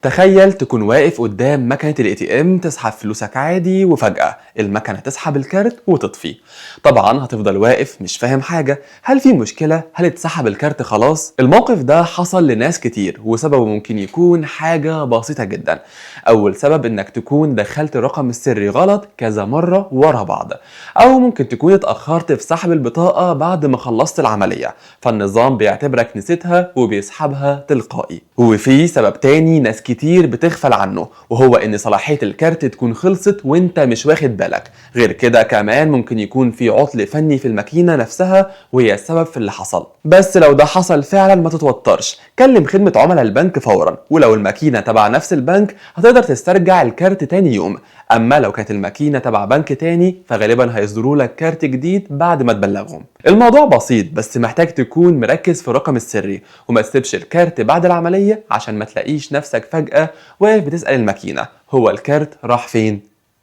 تخيل تكون واقف قدام مكنة الاي تي ام تسحب فلوسك عادي وفجأة المكنة تسحب الكارت وتطفي. طبعا هتفضل واقف مش فاهم حاجة، هل في مشكلة؟ هل اتسحب الكارت خلاص؟ الموقف ده حصل لناس كتير وسببه ممكن يكون حاجة بسيطة جدا. أول سبب إنك تكون دخلت الرقم السري غلط كذا مرة ورا بعض، أو ممكن تكون اتأخرت في سحب البطاقة بعد ما خلصت العملية، فالنظام بيعتبرك نسيتها وبيسحبها تلقائي. وفي سبب تاني ناس كتير بتغفل عنه، وهو ان صلاحية الكارت تكون خلصت وانت مش واخد بالك. غير كده كمان ممكن يكون في عطل فني في الماكينة نفسها وهي السبب في اللي حصل. بس لو ده حصل فعلا ما تتوترش، كلم خدمة عملاء البنك فورا، ولو الماكينة تبع نفس البنك هتقدر تسترجع الكارت تاني يوم. اما لو كانت الماكينة تبع بنك تاني فغالبا هيصدروا لك كارت جديد بعد ما تبلغهم. الموضوع بسيط بس محتاج تكون مركز في الرقم السري، وما تسيبش الكارت بعد العملية عشان ما تلاقيش نفسك فجأة واقف بتسأل الماكينة هو الكارت راح فين؟